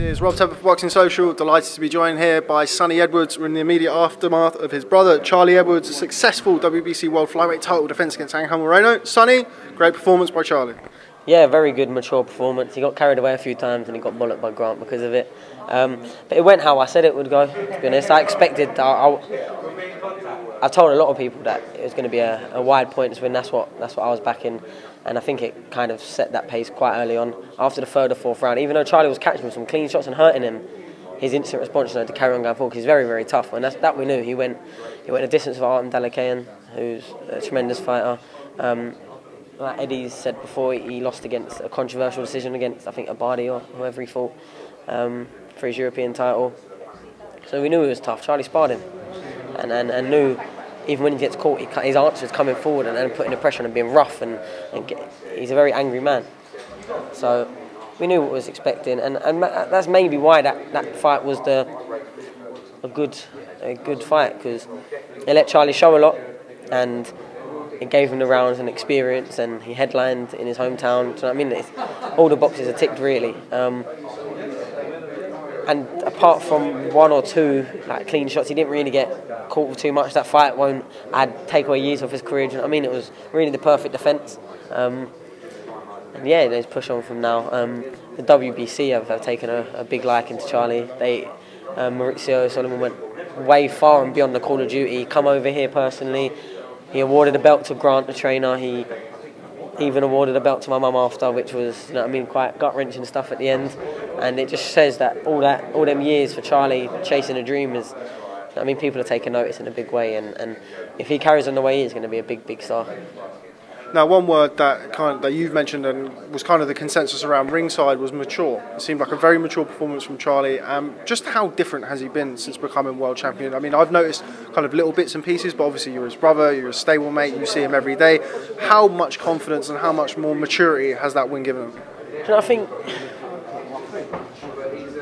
This is Rob Tebbutt for Boxing Social. Delighted to be joined here by Sonny Edwards. We're in the immediate aftermath of his brother Charlie Edwards' successful WBC World Flyweight title defence against Angel Moreno. Sonny, great performance by Charlie. Yeah, very good, mature performance. He got carried away a few times and he got bollocked by Grant because of it. But it went how I said it would go, to be honest. I expected, I told a lot of people that it was going to be a wide points win. That's what I was backing. And I think it kind of set that pace quite early on. After the third or fourth round, even though Charlie was catching him some clean shots and hurting him, his instant response to carry on going forward, because he's very, very tough. And that we knew. He went a distance with Artem Dalakayan, who's a tremendous fighter. Like Eddie said before, he lost against a controversial decision against, I think, Abadi or whoever he fought for his European title. So we knew he was tough. Charlie sparred him and knew even when he gets caught, his answers coming forward and putting the pressure on and being rough. He's a very angry man. So we knew what was expecting. And that's maybe why that fight was a good fight, because it let Charlie show a lot and it gave him the rounds and experience, and he headlined in his hometown. Do you know what I mean? All the boxes are ticked, really. And apart from one or two clean shots, he didn't really get caught with too much. That fight won't take away years of his career. Do you know what I mean? It was really the perfect defence. And yeah, there's push on from now. The WBC have taken a big liking to Charlie. Mauricio Sulaiman went way far and beyond the Call of Duty. Come over here personally. He awarded a belt to Grant, the trainer. He even awarded a belt to my mum after, which was, you know what I mean, quite gut-wrenching stuff at the end. And it just says that all them years for Charlie chasing a dream is, you know what I mean, people are taking notice in a big way. And if he carries on the way he is, going to be a big, big star. Now, one word that you've mentioned and was kind of the consensus around ringside was mature. It seemed like a very mature performance from Charlie. Just how different has he been since becoming world champion? I mean, I've noticed kind of little bits and pieces, but obviously you're his brother, you're a stablemate, you see him every day. How much confidence and how much more maturity has that win given him? You know, I think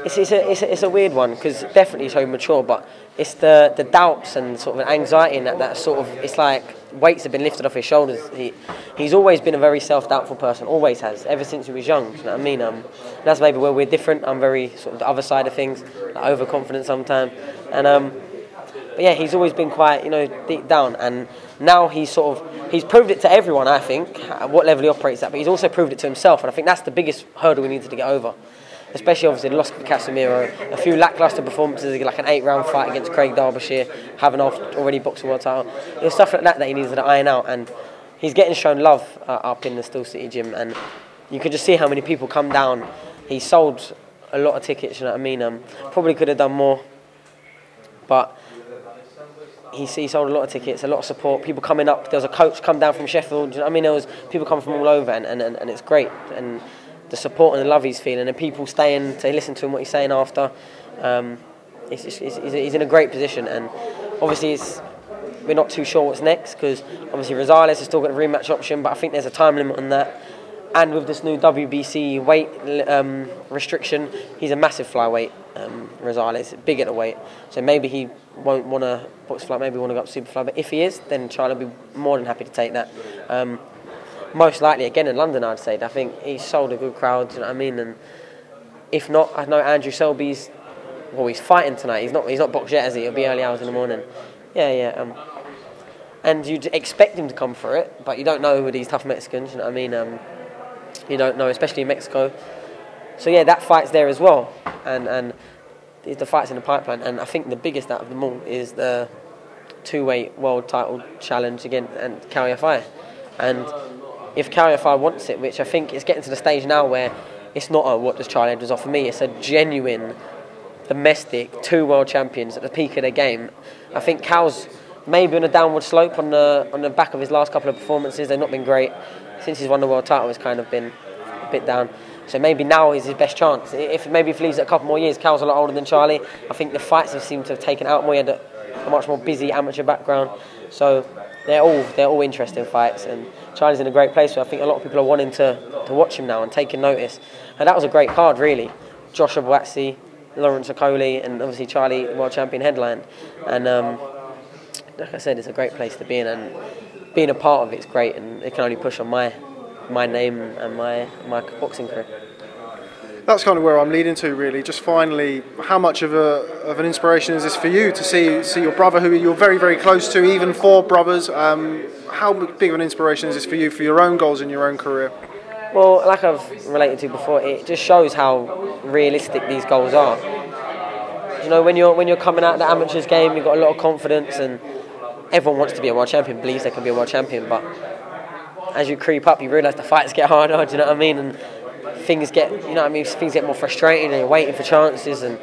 it's a weird one, because definitely so mature, but it's the doubts and sort of anxiety and that sort of, it's like weights have been lifted off his shoulders. He's always been a very self-doubtful person, always has, ever since he was young. You know what I mean? That's maybe where we're different. I'm very sort of the other side of things, overconfident sometimes. But yeah, he's always been quite, you know, deep down, and now he's proved it to everyone, I think, at what level he operates at, but he's also proved it to himself, and I think that's the biggest hurdle we needed to get over. Especially obviously the loss of Casemiro, a few lacklustre performances, like an 8-round fight against Craig Derbyshire, having already boxed a world title. It was stuff like that he needed to iron out, and he's getting shown love up in the Still City gym, and you could just see how many people come down. He sold a lot of tickets, you know what I mean? Probably could have done more, but he sold a lot of tickets, a lot of support, people coming up. There was a coach come down from Sheffield, you know what I mean? There was people coming from all over, and it's great. And the support and the love he's feeling, and people staying to listen to him, what he's saying after. He's in a great position, and obviously we're not too sure what's next, because obviously Rosales has still got a rematch option, but I think there's a time limit on that. And with this new WBC weight restriction, he's a massive flyweight, Rosales, big at the weight. So maybe he won't want to box fly, maybe want to go up super fly, but if he is, then Charlie will be more than happy to take that. Most likely again in London, I'd say. I think he's sold a good crowd, you know what I mean? And if not, I know Andrew Selby's, well, he's fighting tonight. He's not boxed yet, has he? It'll be early hours in the morning. Yeah. And you'd expect him to come for it, but you don't know with these tough Mexicans, you know what I mean? You don't know, especially in Mexico. So yeah, that fight's there as well, and the fight's in the pipeline. And I think the biggest out of them all is the 2-weight world title challenge against Caliafai. And if Caliafai wants it, which I think is getting to the stage now where it's not what does Charlie Edwards offer me, it's a genuine domestic 2 world champions at the peak of their game. I think Cal's maybe on a downward slope on the back of his last couple of performances. They've not been great. Since he's won the world title, it's kind of been a bit down. So maybe now is his best chance. If he leaves it a couple more years, Cal's a lot older than Charlie. I think the fights have seemed to have taken out more. He had a much more busy amateur background. So they're all interesting fights, and Charlie's in a great place. So I think a lot of people are wanting to watch him now and taking notice. And that was a great card, really. Joshua Boatsi, Lawrence Okoli, and obviously Charlie, world champion, headlined. And like I said, it's a great place to be in, and being a part of it's great, and it can only push on my name and my boxing career. That's kind of where I'm leading to, really. Just finally, how much of an inspiration is this for you to see your brother, who you're very, very close to, even for brothers? How big of an inspiration is this for you for your own goals in your own career? Well, like I've related to before, it just shows how realistic these goals are. You know, when you're coming out of the amateurs game, you've got a lot of confidence, and everyone wants to be a world champion, believes they can be a world champion. But as you creep up, you realise the fights get harder. Do you know what I mean? And things get, things get more frustrating, and you're waiting for chances, and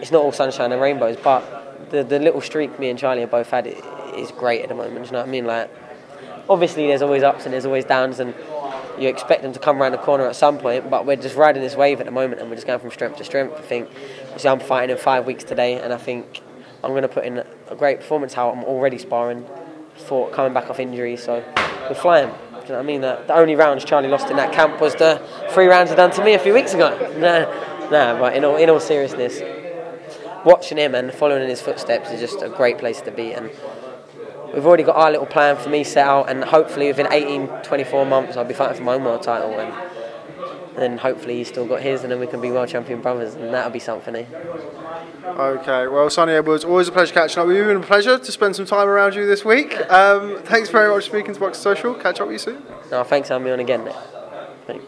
it's not all sunshine and rainbows. But the little streak me and Charlie have both had is great at the moment. Do you know what I mean? Like, obviously, there's always ups and there's always downs, and you expect them to come around the corner at some point, but we're just riding this wave at the moment, and we're just going from strength to strength. I think, so I'm fighting in 5 weeks today, and I think I'm going to put in a great performance. How I'm already sparring for coming back off injury, so we're flying. Do you know what I mean? The only rounds Charlie lost in that camp was the 3 rounds he done to me a few weeks ago. Nah, but in all seriousness, watching him and following in his footsteps is just a great place to be, and we've already got our little plan for me set out, and hopefully within 18, 24 months I'll be fighting for my own world title, and then hopefully he's still got his, and then we can be world champion brothers, and that'll be something, eh? Okay, well, Sonny Edwards, always a pleasure catching up with you, and a pleasure to spend some time around you this week. Thanks very much for speaking to Boxing Social. Catch up with you soon. No, thanks for having me on again, mate. Thanks.